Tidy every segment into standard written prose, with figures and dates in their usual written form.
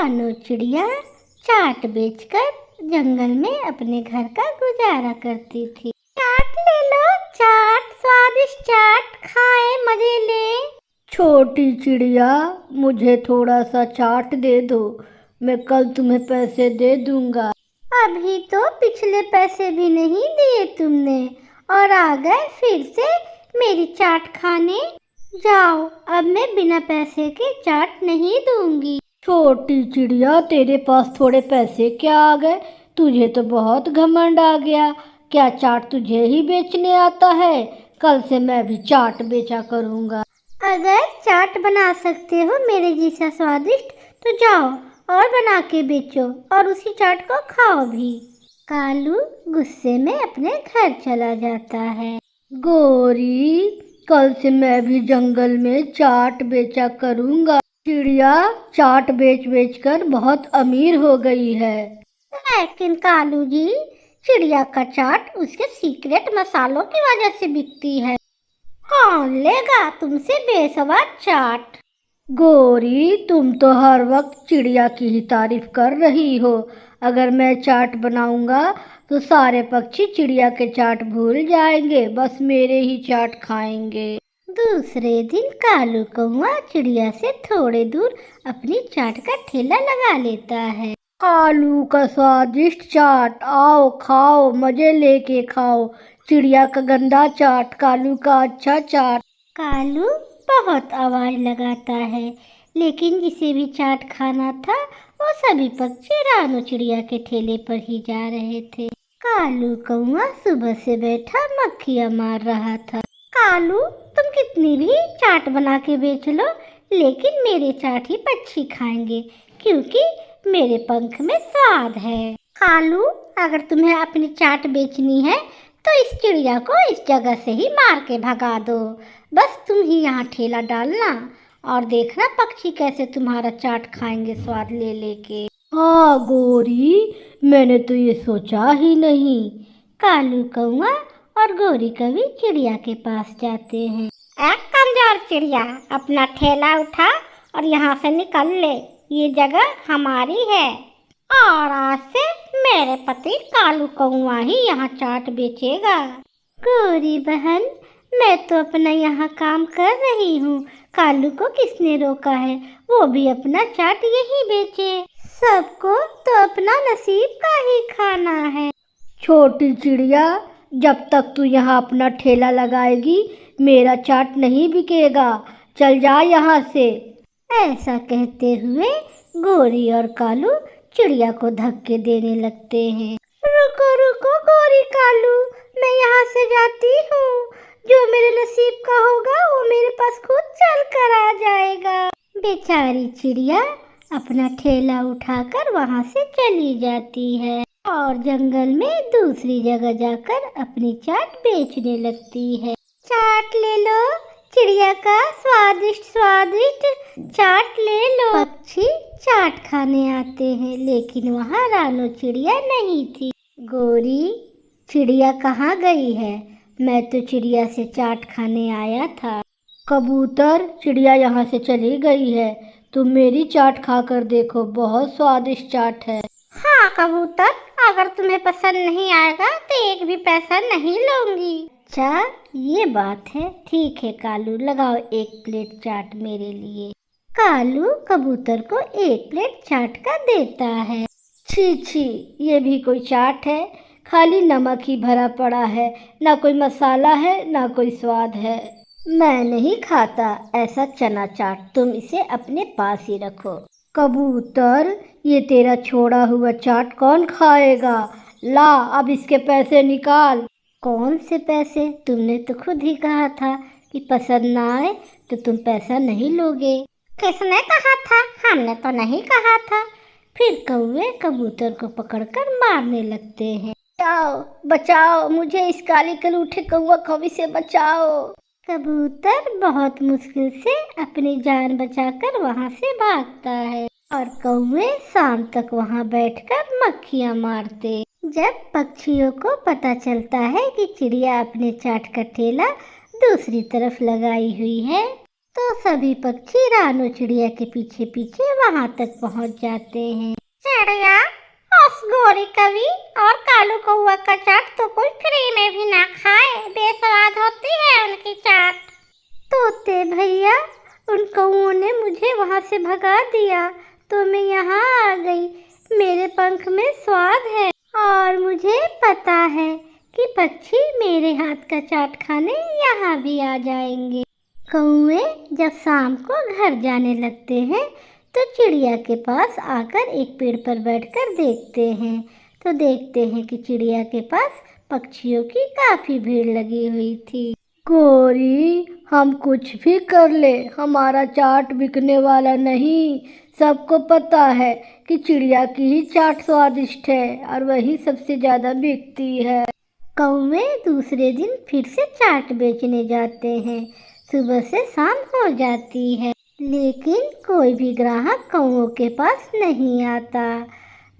रानो चिड़िया चाट बेचकर जंगल में अपने घर का गुजारा करती थी। चाट ले लो, चाट, स्वादिष्ट चाट, खाए मजे ले। छोटी चिड़िया, मुझे थोड़ा सा चाट दे दो, मैं कल तुम्हें पैसे दे दूंगा। अभी तो पिछले पैसे भी नहीं दिए तुमने और आ गए फिर से मेरी चाट खाने। जाओ, अब मैं बिना पैसे के चाट नहीं दूंगी। छोटी चिड़िया, तेरे पास थोड़े पैसे क्या आ गए? तुझे तो बहुत घमंड आ गया। क्या चाट तुझे ही बेचने आता है? कल से मैं भी चाट बेचा करूँगा। अगर चाट बना सकते हो मेरे जैसा स्वादिष्ट तो जाओ और बना के बेचो और उसी चाट को खाओ भी। कालू गुस्से में अपने घर चला जाता है। गोरी, कल से मैं भी जंगल में चाट बेचा करूँगा। चिड़िया चाट बेच बेच कर बहुत अमीर हो गई है। लेकिन कालू जी, चिड़िया का चाट उसके सीक्रेट मसालों की वजह से बिकती है। कौन लेगा तुमसे बेसवाद चाट? गोरी, तुम तो हर वक्त चिड़िया की ही तारीफ कर रही हो। अगर मैं चाट बनाऊंगा तो सारे पक्षी चिड़िया के चाट भूल जाएंगे, बस मेरे ही चाट खाएंगे। दूसरे दिन कालू कौआ चिड़िया से थोड़े दूर अपनी चाट का ठेला लगा लेता है। कालू का स्वादिष्ट चाट, आओ खाओ, मजे लेके खाओ। चिड़िया का गंदा चाट, कालू का अच्छा चाट। कालू बहुत आवाज लगाता है, लेकिन जिसे भी चाट खाना था वो सभी पक्षी रानो चिड़िया के ठेले पर ही जा रहे थे। कालू कौआ सुबह से बैठा मक्खियाँ मार रहा था। कालू, तुम कितनी भी चाट बना के बेच लो, लेकिन मेरे चाट ही पक्षी खाएंगे क्योंकि मेरे पंख में स्वाद है। कालू, अगर तुम्हें अपनी चाट बेचनी है तो इस चिड़िया को इस जगह से ही मार के भगा दो। बस तुम ही यहाँ ठेला डालना और देखना पक्षी कैसे तुम्हारा चाट खाएंगे स्वाद ले लेके। हाँ गोरी, मैंने तो ये सोचा ही नहीं। कालू कौआ और गोरी कभी चिड़िया के पास जाते हैं। एक कमजोर चिड़िया, अपना ठेला उठा और यहाँ से निकल ले, ये जगह हमारी है और आज से मेरे पति कालू कौआ ही यहाँ चाट बेचेगा। गोरी बहन, मैं तो अपना यहाँ काम कर रही हूँ, कालू को किसने रोका है? वो भी अपना चाट यही बेचे। सबको तो अपना नसीब का ही खाना है। छोटी चिड़िया, जब तक तू यहाँ अपना ठेला लगाएगी मेरा चाट नहीं बिकेगा। चल जा यहाँ से। ऐसा कहते हुए गोरी और कालू चिड़िया को धक्के देने लगते हैं। रुको रुको गोरी कालू, मैं यहाँ से जाती हूँ। जो मेरे नसीब का होगा वो मेरे पास खुद चल कर आ जाएगा। बेचारी चिड़िया अपना ठेला उठाकर वहाँ से चली जाती है और जंगल में दूसरी जगह जाकर अपनी चाट बेचने लगती है। चाट ले लो, चिड़िया का स्वादिष्ट स्वादिष्ट चाट ले लो। पक्षी चाट खाने आते हैं, लेकिन वहाँ रानो चिड़िया नहीं थी। गोरी, चिड़िया कहाँ गई है? मैं तो चिड़िया से चाट खाने आया था। कबूतर, चिड़िया यहाँ से चली गई है, तुम मेरी चाट खाकर देखो, बहुत स्वादिष्ट चाट है। हाँ कबूतर, अगर तुम्हें पसंद नहीं आएगा तो एक भी पैसा नहीं लूंगी। अच्छा, ये बात है, ठीक है कालू, लगाओ एक प्लेट चाट मेरे लिए। कालू कबूतर को एक प्लेट चाट का देता है। छी छी, ये भी कोई चाट है? खाली नमक ही भरा पड़ा है, ना कोई मसाला है ना कोई स्वाद है। मैं नहीं खाता ऐसा चना चाट, तुम इसे अपने पास ही रखो। कबूतर, ये तेरा छोड़ा हुआ चाट कौन खाएगा? ला, अब इसके पैसे निकाल। कौन से पैसे? तुमने तो खुद ही कहा था कि पसंद ना आए तो तुम पैसा नहीं लोगे। किसने कहा था? हमने तो नहीं कहा था। फिर कौवे कबूतर को पकड़कर मारने लगते हैं। बचाओ बचाओ, मुझे इस काली कलूठे कौवा कौवी से बचाओ। कबूतर बहुत मुश्किल से अपनी जान बचाकर वहाँ से भागता है और कौवे शाम तक वहाँ बैठकर मक्खियाँ मारते। जब पक्षियों को पता चलता है कि चिड़िया अपने चाट का ठेला दूसरी तरफ लगाई हुई है तो सभी पक्षी रानू चिड़िया के पीछे पीछे वहां तक पहुंच जाते हैं। चिड़िया, उस गोरी कवि और कालू कौआ का चाट तो कोई फ्री में भी ना खाए, बेस्वाद होती है उनकी चाट। तोते भैया, उन कौओं ने मुझे वहां से भगा दिया तो मैं यहाँ आ गई। मेरे पंख में स्वाद है और मुझे पता है कि पक्षी मेरे हाथ का चाट खाने यहाँ भी आ जाएंगे। कौवे जब शाम को घर जाने लगते हैं तो चिड़िया के पास आकर एक पेड़ पर बैठकर देखते हैं तो देखते हैं कि चिड़िया के पास पक्षियों की काफी भीड़ लगी हुई थी। गोरी, हम कुछ भी कर ले, हमारा चाट बिकने वाला नहीं। सबको पता है कि चिड़िया की ही चाट स्वादिष्ट है और वही सबसे ज्यादा बिकती है। कौवे दूसरे दिन फिर से चाट बेचने जाते हैं। सुबह से शाम हो जाती है लेकिन कोई भी ग्राहक कौओं के पास नहीं आता।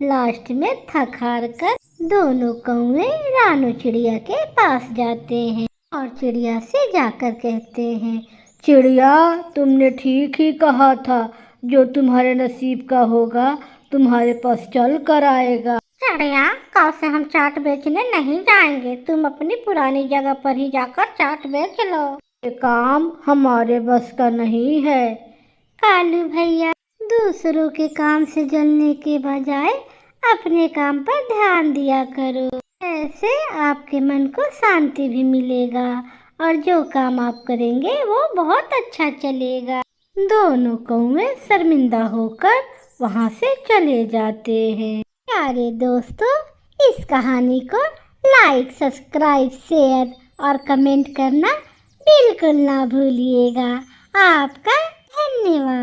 लास्ट में थक हार कर दोनों कौवे रानू चिड़िया के पास जाते हैं और चिड़िया से जाकर कहते हैं, चिड़िया, तुमने ठीक ही कहा था, जो तुम्हारे नसीब का होगा तुम्हारे पास चल कर आएगा। चिड़िया, कल से हम चाट बेचने नहीं जाएंगे, तुम अपनी पुरानी जगह पर ही जाकर चाट बेच लो। ये काम हमारे बस का नहीं है। कालू भैया, दूसरों के काम से जलने के बजाय अपने काम पर ध्यान दिया करो, ऐसे आपके मन को शांति भी मिलेगा और जो काम आप करेंगे वो बहुत अच्छा चलेगा। दोनों कौवे शर्मिंदा होकर वहां से चले जाते हैं। प्यारे दोस्तों, इस कहानी को लाइक, सब्सक्राइब, शेयर और कमेंट करना बिल्कुल ना भूलिएगा। आपका धन्यवाद।